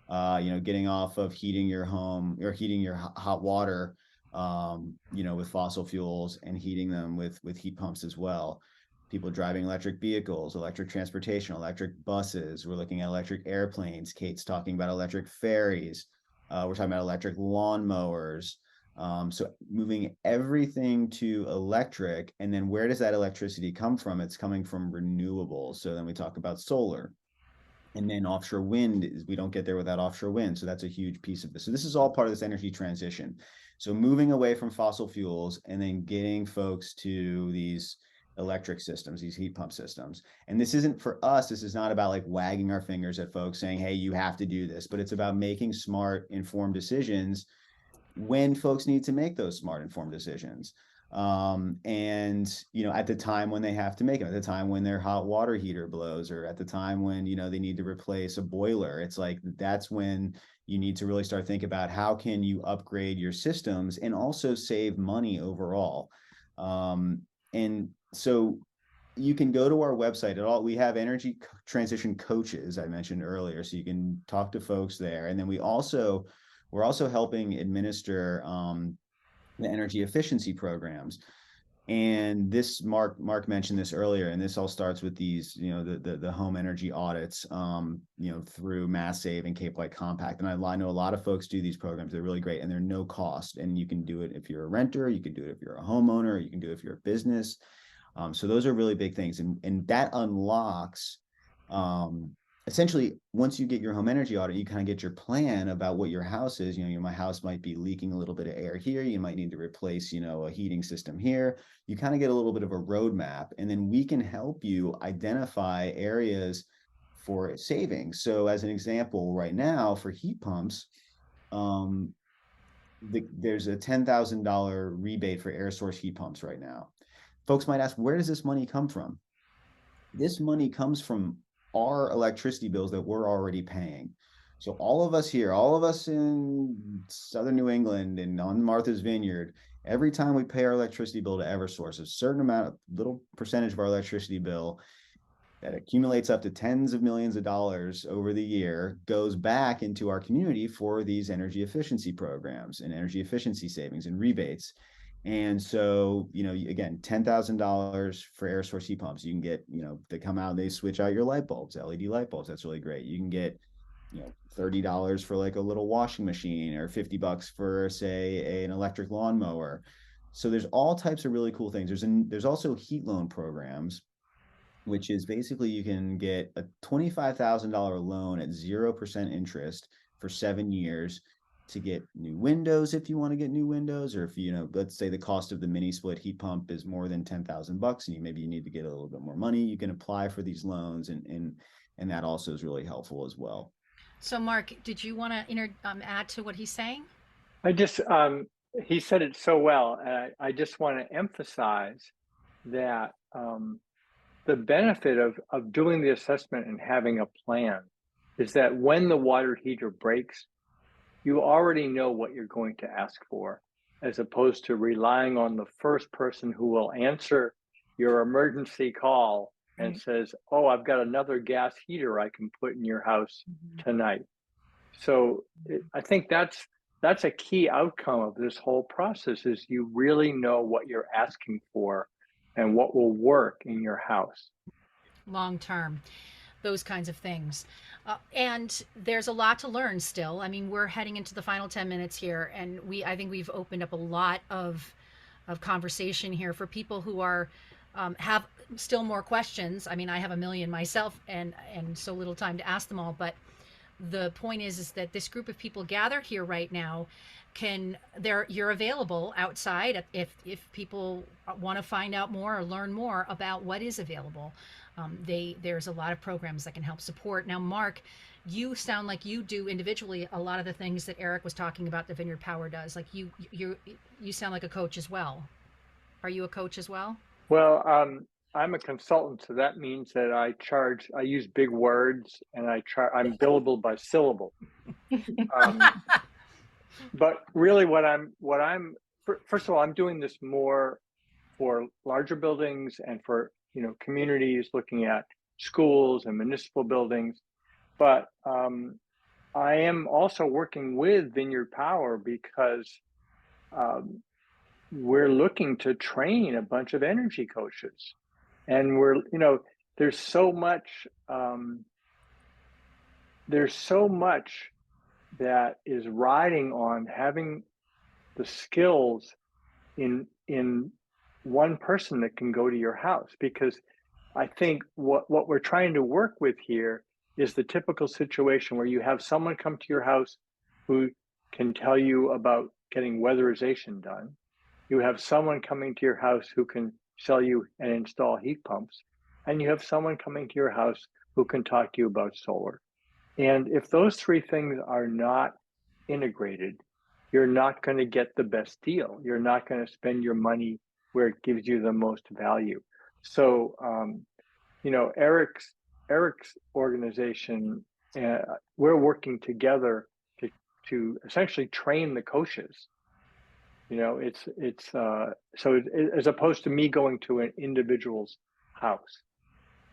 getting off of heating your home or heating your hot water, with fossil fuels and heating them with heat pumps as well. People driving electric vehicles, electric transportation, electric buses. We're looking at electric airplanes. Kate's talking about electric ferries. We're talking about electric lawnmowers. So moving everything to electric. And then where does that electricity come from? It's coming from renewables. So then we talk about solar. And then offshore wind, we don't get there without offshore wind. So that's a huge piece of this. So this is all part of this energy transition. So moving away from fossil fuels and then getting folks to these electric systems, these heat pump systems. And this isn't for us, this is not about like wagging our fingers at folks saying, hey, you have to do this, but it's about making smart, informed decisions when folks need to make those smart, informed decisions. And at the time when they have to make them, at the time when their hot water heater blows, or at the time when they need to replace a boiler, it's like that's when you need to really start thinking about how can you upgrade your systems and also save money overall. And so you can go to our website at all. We have energy transition coaches I mentioned earlier, so you can talk to folks there. And then we're also helping administer the energy efficiency programs. And this Mark mentioned this earlier, and this all starts with these, the home energy audits, through Mass Save and C.A.P Compact. And I know a lot of folks do these programs. They're really great, and they're no cost. And you can do it if you're a renter, you can do it if you're a homeowner, you can do it if you're a business. So those are really big things, and that unlocks. Essentially, once you get your home energy audit, you kind of get your plan about what your house is. My house might be leaking a little bit of air here. You might need to replace, a heating system here. You kind of get a little bit of a roadmap, and then we can help you identify areas for savings. So as an example, right now for heat pumps, there's a $10,000 rebate for air source heat pumps right now. Folks might ask, where does this money come from? This money comes from our electricity bills that we're already paying. So all of us here, all of us in Southern New England and on Martha's Vineyard, every time we pay our electricity bill to Eversource, a certain amount, a little percentage of our electricity bill that accumulates up to tens of millions of dollars over the year goes back into our community for these energy efficiency programs and energy efficiency savings and rebates. And so, again, $10,000 for air source heat pumps. You can get, they come out and they switch out your light bulbs, LED light bulbs. That's really great. You can get, $30 for like a little washing machine, or $50 for, say, an electric lawnmower. So there's all types of really cool things. There's also heat loan programs, which is basically you can get a $25,000 loan at 0% interest for 7 years to get new windows if you want to get new windows, or if let's say the cost of the mini split heat pump is more than $10,000 and maybe you need to get a little bit more money, you can apply for these loans, and that also is really helpful as well. So Mark, did you want to add to what he's saying? I just he said it so well, and I just want to emphasize that the benefit of doing the assessment and having a plan is that when the water heater breaks, you already know what you're going to ask for, as opposed to relying on the first person who will answer your emergency call and says, oh, I've got another gas heater I can put in your house tonight. So I think that's a key outcome of this whole process, is you really know what you're asking for and what will work in your house. Long term, those kinds of things. And there's a lot to learn still. I mean, we're heading into the final 10 minutes here, and I think we've opened up a lot of conversation here for people who are have still more questions. I mean, I have a million myself, and so little time to ask them all. But the point is that this group of people gathered here right now you're available outside if people want to find out more or learn more about what is available. There's a lot of programs that can help support. Now, Mark, you sound like you do individually a lot of the things that Erik was talking about the Vineyard Power does. Like you sound like a coach as well. Are you a coach as well? Well, I'm a consultant, so that means that I use big words, and I'm billable by syllable. But really first of all, I'm doing this more for larger buildings and for, communities, looking at schools and municipal buildings. But I am also working with Vineyard Power because we're looking to train a bunch of energy coaches. And there's so much that is riding on having the skills in one person that can go to your house. Because I think what we're trying to work with here is the typical situation where you have someone come to your house who can tell you about getting weatherization done. You have someone coming to your house who can sell you and install heat pumps. And you have someone coming to your house who can talk to you about solar. And if those three things are not integrated, you're not going to get the best deal. You're not going to spend your money where it gives you the most value. So, Erik's organization, we're working together to essentially train the coaches. It's so as opposed to me going to an individual's house.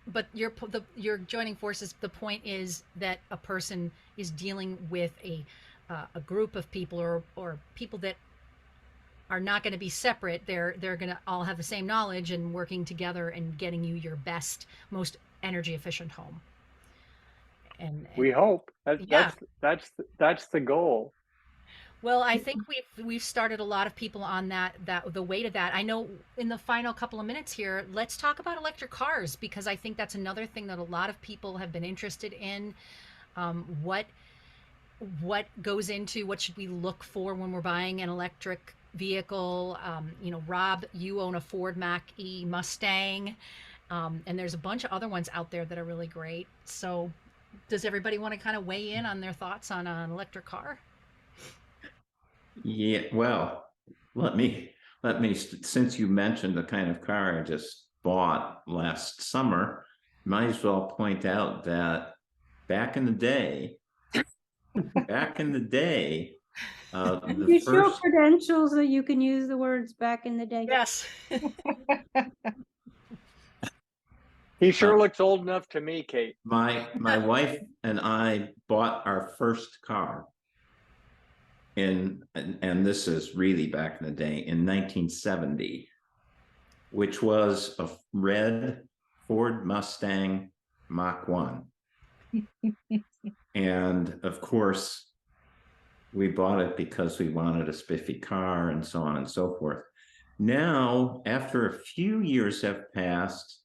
But you're joining forces. The point is that a person is dealing with a group of people or people that are not going to be separate. They're going to all have the same knowledge and working together and getting you your best, most energy efficient home. And we hope that's the goal. Well, I think we've started a lot of people on that the way to that. I know in the final couple of minutes here, let's talk about electric cars, because I think that's another thing that a lot of people have been interested in. What goes into, what should we look for when we're buying an electric vehicle? Rob, you own a Ford Mach-E Mustang, and there's a bunch of other ones out there that are really great. So does everybody want to kind of weigh in on their thoughts on an electric car? Yeah, well, let me, since you mentioned the kind of car I just bought last summer, might as well point out that back in the day, you show credentials that you can use the words back in the day. Yes. He sure looks old enough to me, Kate. My wife and I bought our first car and this is really back in the day, in 1970, which was a red Ford Mustang Mach 1. And of course, we bought it because we wanted a spiffy car and so on and so forth. Now, after a few years have passed,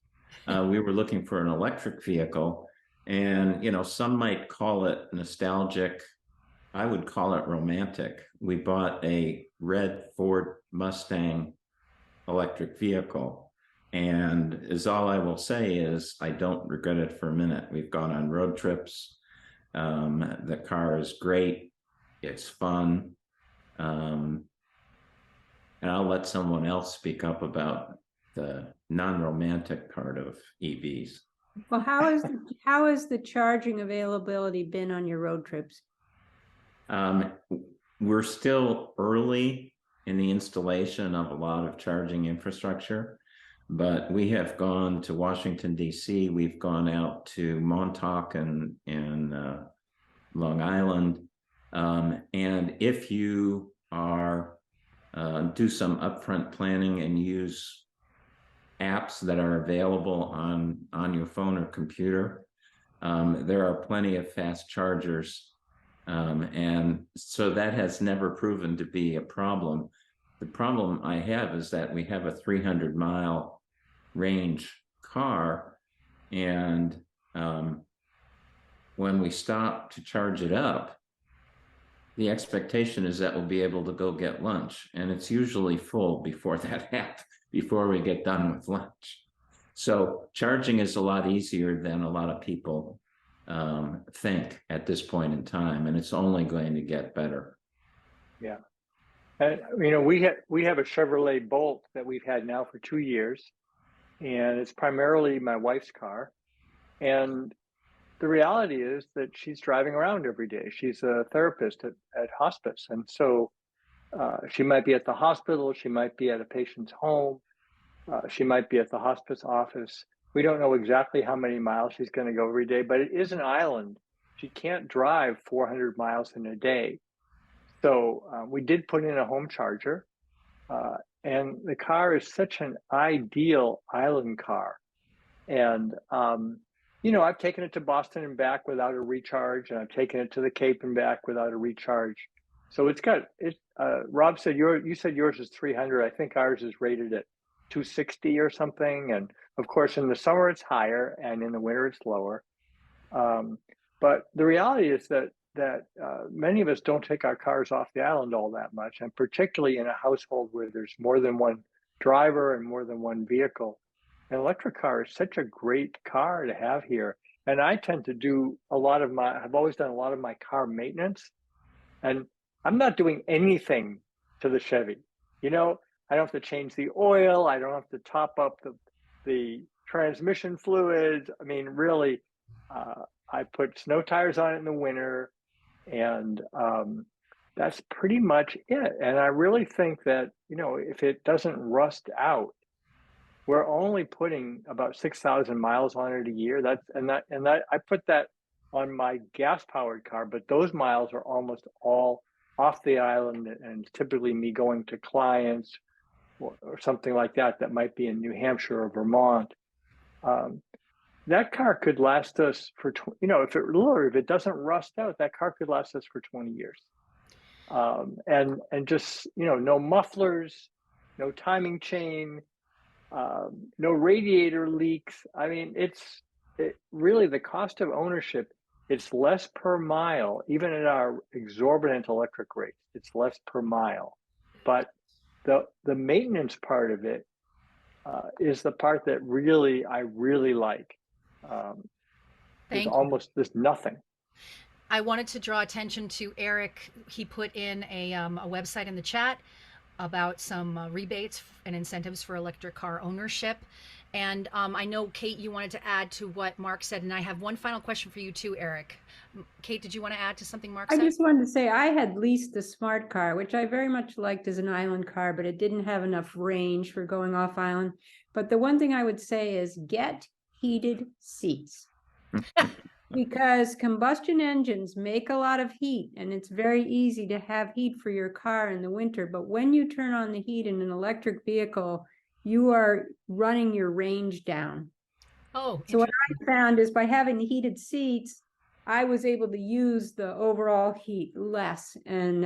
we were looking for an electric vehicle, and some might call it nostalgic. I would call it romantic. We bought a red Ford Mustang electric vehicle, and is all I will say is I don't regret it for a minute. We've gone on road trips. The car is great. It's fun. And I'll let someone else speak up about the non-romantic part of EVs. Well, how has the charging availability been on your road trips? We're still early in the installation of a lot of charging infrastructure, but we have gone to Washington, D.C. We've gone out to Montauk and Long Island. And if you do some upfront planning and use apps that are available on your phone or computer, there are plenty of fast chargers. And so that has never proven to be a problem. The problem I have is that we have a 300-mile range car, and when we stop to charge it up, the expectation is that we'll be able to go get lunch, and it's usually full before that happens, before we get done with lunch. So charging is a lot easier than a lot of people think at this point in time, and it's only going to get better. Yeah. And, we have a Chevrolet Bolt that we've had now for 2 years, and it's primarily my wife's car. And the reality is that she's driving around every day. She's a therapist at hospice. And so she might be at the hospital, she might be at a patient's home, she might be at the hospice office. We don't know exactly how many miles she's going to go every day, but it is an island. She can't drive 400 miles in a day. So we did put in a home charger, and the car is such an ideal island car. And, I've taken it to Boston and back without a recharge, and I've taken it to the C.A.P and back without a recharge. So it's got it. Rob said you said yours is 300. I think ours is rated at 260 or something. And of course, in the summer it's higher, and in the winter it's lower. But the reality is that many of us don't take our cars off the island all that much, and particularly in a household where there's more than one driver and more than one vehicle. An electric car is such a great car to have here. And I tend to do I've always done a lot of my car maintenance, and I'm not doing anything to the Chevy. I don't have to change the oil. I don't have to top up the transmission fluids. I mean, really, I put snow tires on it in the winter, and that's pretty much it. And I really think that, if it doesn't rust out, we're only putting about 6,000 miles on it a year. I put that on my gas-powered car, but those miles are almost all off the island, and typically me going to clients or something like that might be in New Hampshire or Vermont. That car could last us for, if it doesn't rust out, that car could last us for 20 years. And just, no mufflers, no timing chain, no radiator leaks. I mean, really the cost of ownership, it's less per mile, even at our exorbitant electric rates, it's less per mile. But the maintenance part of it is the part that I really like. There's nothing. I wanted to draw attention to Erik. He put in a website in the chat about some rebates and incentives for electric car ownership. And I know, Kate, you wanted to add to what Marc said. And I have one final question for you too, Erik. Kate, did you want to add to something Marc said? I just wanted to say I had leased the smart car, which I very much liked as an island car, but it didn't have enough range for going off island. But the one thing I would say is get heated seats. Because combustion engines make a lot of heat, and it's very easy to have heat for your car in the winter. But when you turn on the heat in an electric vehicle, you are running your range down. Oh, So what I found is by having the heated seats, I was able to use the overall heat less, and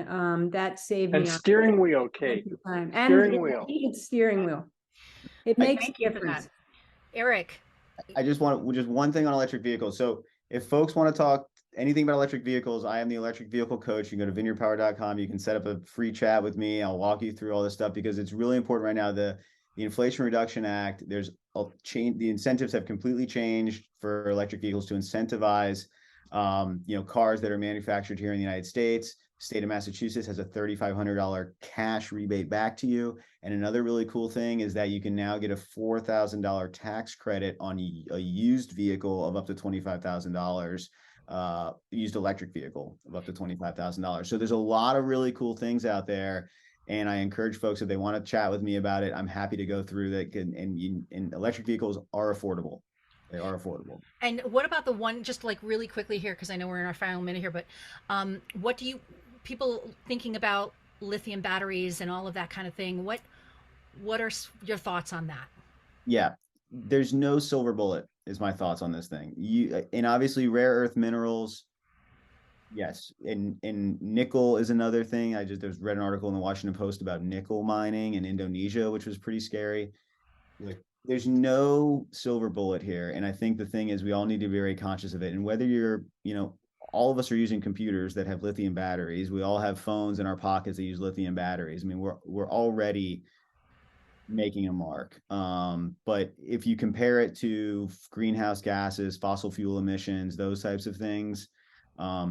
that saved And me on steering wheel, Kate. time. Steering And wheel. heated steering wheel. It makes a thank you for difference. that. Erik. I just want just one thing on electric vehicles. So if folks want to talk anything about electric vehicles, I am the electric vehicle coach. You can go to vineyardpower.com. You can set up a free chat with me. I'll walk you through all this stuff because it's really important right now. The Inflation Reduction Act, there's a change. The incentives have completely changed for electric vehicles to incentivize, cars that are manufactured here in the United States. State of Massachusetts has a $3,500 cash rebate back to you. And another really cool thing is that you can now get a $4,000 tax credit on a used vehicle of up to $25,000, used electric vehicle of up to $25,000. So there's a lot of really cool things out there. And I encourage folks, if they want to chat with me about it, I'm happy to go through that. And electric vehicles are affordable. They are affordable. And what about the one, just like really quickly here, because I know we're in our final minute here, but what do you, people thinking about lithium batteries and all of that kind of thing, what are your thoughts on that? Yeah, there's no silver bullet is my thoughts on this thing. And obviously rare earth minerals, yes. And nickel is another thing. I just read an article in the Washington Post about nickel mining in Indonesia, which was pretty scary. Like, there's no silver bullet here. And I think the thing is we all need to be very conscious of it. And whether you're, all of us are using computers that have lithium batteries. We all have phones in our pockets that use lithium batteries. I mean, we're already making a mark. But if you compare it to greenhouse gases, fossil fuel emissions, those types of things, I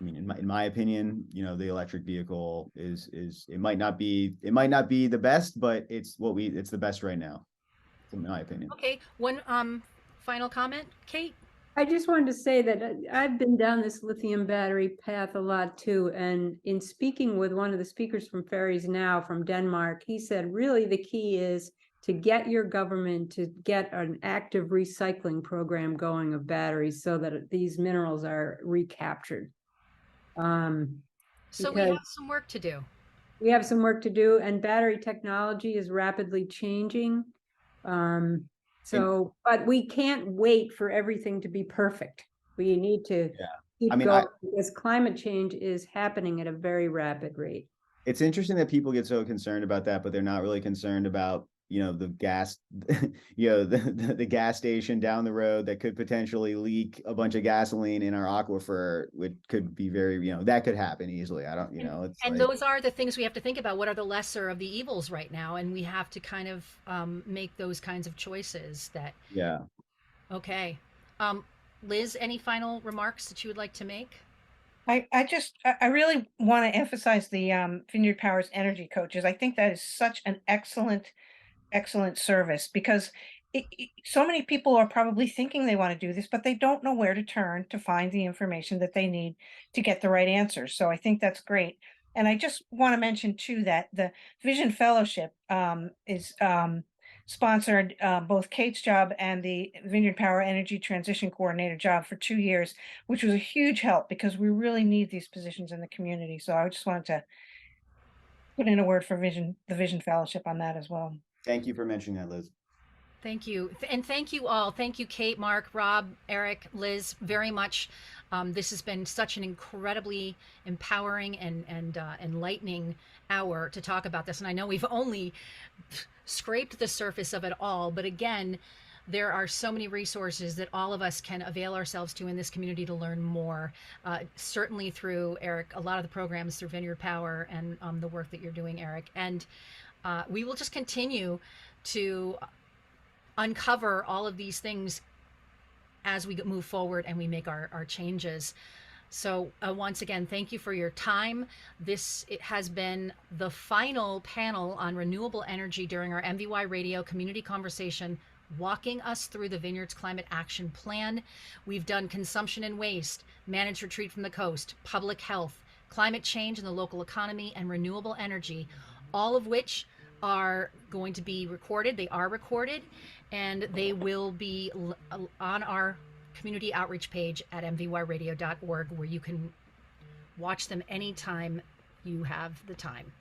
mean, in my opinion, the electric vehicle is it might not be the best, but it's the best right now, in my opinion. Okay, one final comment, Kate. I just wanted to say that I've been down this lithium battery path a lot too. And in speaking with one of the speakers from Ferries Now from Denmark, he said, really the key is to get your government to get an active recycling program going of batteries so that these minerals are recaptured. So we have some work to do. We have some work to do, and battery technology is rapidly changing. But we can't wait for everything to be perfect. We need to keep going because climate change is happening at a very rapid rate. It's interesting that people get so concerned about that, but they're not really concerned about, the gas, the gas station down the road that could potentially leak a bunch of gasoline in our aquifer, which could be very, that could happen easily. I don't, and those are the things we have to think about. What are the lesser of the evils right now? And we have to kind of make those kinds of choices that. Yeah. Okay. Liz, any final remarks that you would like to make? I really want to emphasize the Vineyard Power's energy coaches. I think that is such an excellent service because so many people are probably thinking they want to do this, but they don't know where to turn to find the information that they need to get the right answers. So I think that's great. And I just want to mention too that the Vision Fellowship is sponsored both Kate's job and the Vineyard Power Energy Transition Coordinator job for 2 years, which was a huge help because we really need these positions in the community. So I just wanted to put in a word for the Vision Fellowship on that as well. Thank you for mentioning that, Liz. Thank you. And thank you all. Thank you, Kate, Mark, Rob, Erik, Liz, very much. This has been such an incredibly empowering and enlightening hour to talk about this. And I know we've only scraped the surface of it all, but again, there are so many resources that all of us can avail ourselves to in this community to learn more. Certainly through Erik, a lot of the programs through Vineyard Power and the work that you're doing, Erik. And we will just continue to uncover all of these things as we move forward and we make our changes. So once again, thank you for your time. It has been the final panel on renewable energy during our MVY Radio community conversation, walking us through the Vineyard's Climate Action Plan. We've done consumption and waste, managed retreat from the coast, public health, climate change in the local economy, and renewable energy, all of which are going to be recorded. They are recorded, and they will be on our community outreach page at mvyradio.org, where you can watch them anytime you have the time.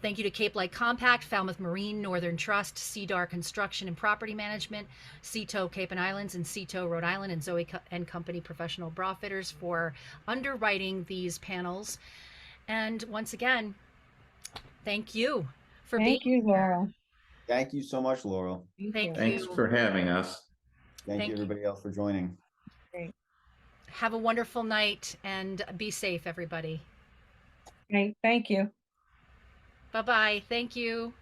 Thank you to Cape Light Compact, Falmouth Marine, Northern Trust, CDAR Construction and Property Management, CETO Cape and Islands, and CETO Rhode Island, and Zoe and Company Professional Bra Fitters for underwriting these panels. And once again, thank you for being Thank you, Laurel. Thank you so much, Laurel. Thank Thanks you. for having us. Thank you, everybody else, for joining. Great. Have a wonderful night and be safe, everybody. Great. Thank you. Bye-bye. Thank you.